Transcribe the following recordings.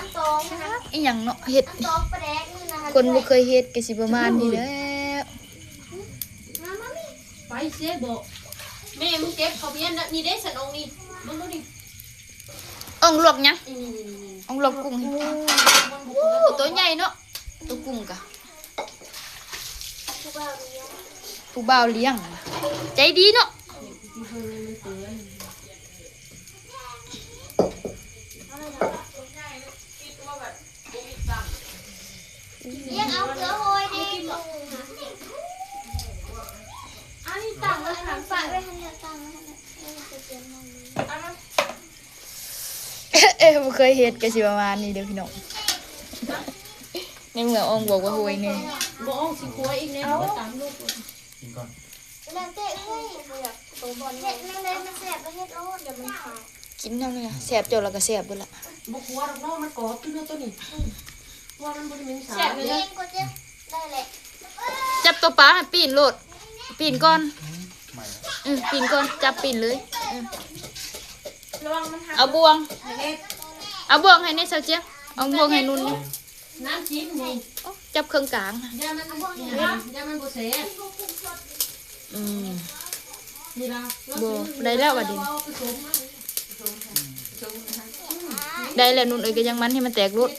ำตองนะคะ อีหยังเนาะเฮ็ด น้ำตองปลาแดกนี่นะคะ คนบ่เคยเฮ็ดก็สิประมาณนี้แหล้ว มานี่ ไปเสียบอกแม่มึงเก็บเขาเบี้ยนะนี่ได้สันองนี่มึงดูดิ อ่องลวกหยัง นี่ อ่องลวกกุ้งตัวใหญ่เนาะตัวกุ้งกะ ทุกเราเลี้ยง ผู้บ่าวเลี้ยงใจดีเนาะ เลี้ยงเอาเกลือโหยดิอันนี้ตังไว้ทางฝากไว้ทางเนี่ยตังไว้ทางเนี่ยจะเตรียมมาเลย บ่เคยเฮ็ดก็สิประมาณนี้เด้อพี่น้องในเมื่ออ่องบอกว่าโหยแน่ บอกสิควยอีกเนี่ยตามลูก กินก่อน แล้วเตะให้อยากตัวบอลเฮ็ดนั่นเลยมันแสบแล้วเฮ็ดโลดเดี๋ยวมันขาด กินเท่านี้แซ่บเจ้าแล้วก็แซ่บเบิดละ บอกหัวดอกน้องมันกรอบขึ้นตัวนี้ว่ามันบริเวณสา แสบเลี้ยงก็จะได้แหละ จับตัวปลาให้ปีนโลดปีนก่อน ใหม่ ปีนก่อนจับปีนเลย ระวังมันหัก เอาบ่วงเอาบ่วงให้ในเซาเจียงเอาบ่วงให้นุ่นนี่ น้ำจิ้มนี่ โอ้จับเครื่องกลาง ยามันบุเซ่นี่ละ ได้แล้วนุ่นเอ้ยก็ยังมันให้มันแตกรส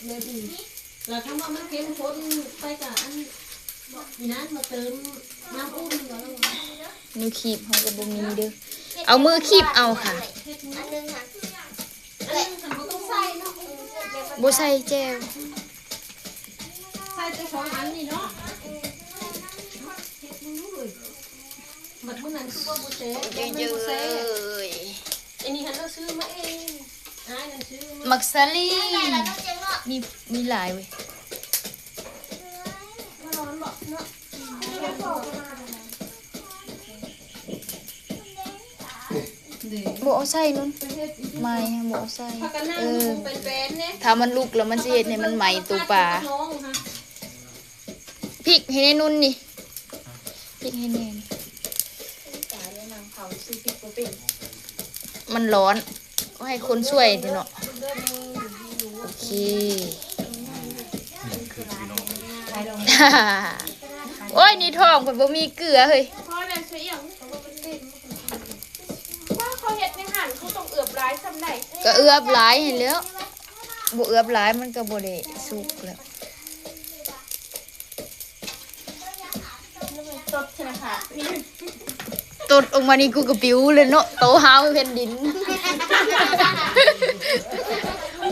แล้วถ้าว่ามันเค็มข้นไปกับอันนี่นะมาเติมน้ำอุ่นแล้ว นิ้วคีบเขาก็บ่มีเด้อเอามือคีบเอาค่ะ อันนึงค่ะ อันนี้ฉันก็ต้องใส่เนาะ บ่ใส่แจ่ว ใส่แต่สองอันนี่เนาะบัดมื้อนั้นคือว่าบุเซ่ เยอะ อันนี้ฉันเราซื้อมาเองอ้ายนั่นซื้อมา มักซาลี ได้แล้วต้องเจียงเนาะ มีหลายเว้ย มาร้อนบอกเนาะ บ่เอาใส่นุ่นไม่บ่เอาใส่ พักกันหน้าเป็นๆเนี่ย ถ้ามันลุกแล้วมันสิเฮ็ดให้มันไหม้ตัวปลาพริกให้ในนุ่นนี่พริกให้แน่นี่มันร้อนก็ให้คนช่วยดิเนาะโอเค นี่คือพี่น้อง โอ้ยนี่ท้องเพิ่นบ่มีเกลือเฮ้ย พอแบบเสียงว่าเขาเห็ดในหันเขาต้องเอือบร้ายซ้ำไหน ก็เอือบหลายเห็นแล้วบ่เอือบหลายมันก็บ่ได้สุกแล้ว ตบใช่ไหมคะ ตดออกมานี่กูก็ปิวเลยเนาะโตหาวแผ่นดิน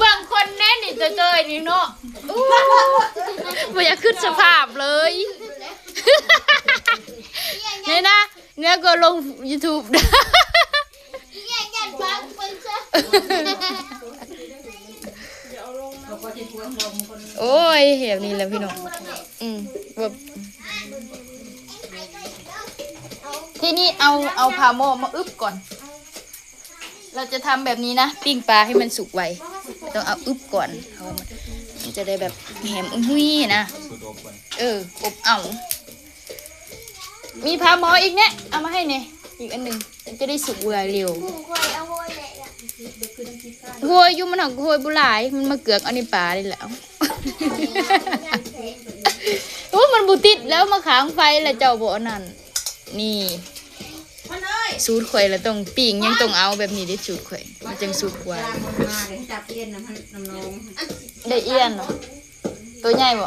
บางคนแน่นี่จะเจอนี่เนาะอู้บ่อยากขึ้นสภาพเลย เนี่ยนะเนี่ยก็ลง YouTube ได้ แย่งยันฟังเปิ้ลซะ โอ้ยเหี่ยวนี่แหละพี่น้องแบบทีนี้เอาพาโมมาอึบก่อน เราจะทำแบบนี้นะปิ้งปลาให้มันสุกไวต้องเอาอึบก่อนมันจะได้แบบแหมหุ้ยนะ สูตรอบก่อน อบเอามีพาหมออีกเนี่ยเอามาให้เนี่ยอีกอันหนึ่งจะได้สุกเร็ว กุ้งคอยเอาโวยแหละ โหยยุ่มันของโหยบุหลายมันมาเกือกเอาในป่าได้แล้ว โอ้มันบุติดแล้วมาขางไฟแล้วเจ้าบ่อนั่นนี่สูตรข่อยแล้วต้องปิ้งยังต้องเอาแบบนี้ได้สูตรข่อยมันจังสุกกว่า มาเดี๋ยวจับเย็นน้ำนอง ได้เอี้ยนเหรอตัวใหญ่บ่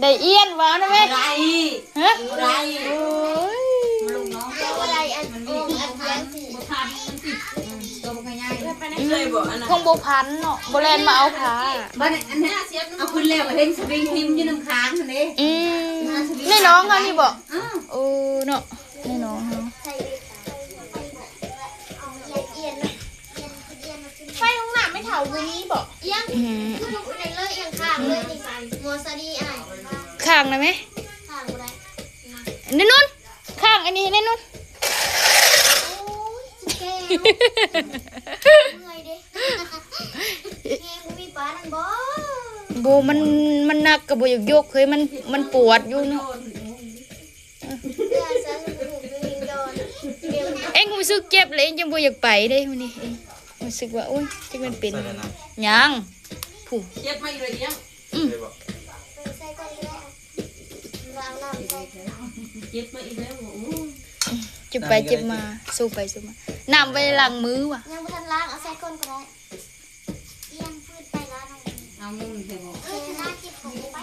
ได้เอี้ยนวะนะแม่ ไร ฮะ ไร โอ้ย ลุงน้อง อะไรอันโอ่งอันเลี้ยงสิ ตัวมันง่าย คงบ่พันเนาะบ่แลนมาเอาขา บ้านอันนี้เอาขึ้นแล้วเห็นสปริงพิมพ์ยืนน้ำค้างคนนี้ นี่น้องเขานี่บ่ อ้าว โอ้เนาะนี่น้องเขา ใส่เอียนไฟห้องน้ำไม่เท่าวันนี้บอกเอียงคือลูกในเลยเอียงข้างเลยนี่งัวซาดีอ้าย ข้างนะไหม ข้างบ่ได้ นี่นุ่นข้างอันนี้นี่นุ่น โอ้ยจะแก่เมื่อยเด้แม่กูมีปลานั่นบ่ โบมันหนักกับโบอยากยกเฮ้ยมันปวดอยู่เนาะ เพื่อซะลูกดูหิงดอนเดี๋ยว เอ็งรู้สึกเจ็บเลยเอ็งจังโบอยากไปเด้วันนี้เอ็งรู้สึกว่าโอ้ยจังมันเป็น ใส่แล้วนะ ยังพู ผู้ เจ็บมาอีกเลยเดียว ใส่ก่อนเลยล้างน้ำใส่ เจ็บมาอีกแล้วโอ้ เจ็บไปเจ็บมาสู้ไปสู้มาน้ำไว้ล้างมือว่ะ ยังไม่ทันล้างเอาใส่ก่อนก็ได้เอียงพื้นไปล้างเอา เอามุมเถอะ น่าคิดของไป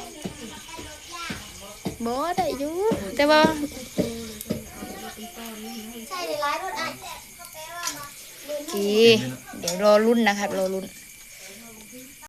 บ่ได้อยู่แต่ว่า ใส่ในร้ายรถไอ้ โอเคเดี๋ยวรอรุ่นนะครับรอรุ่น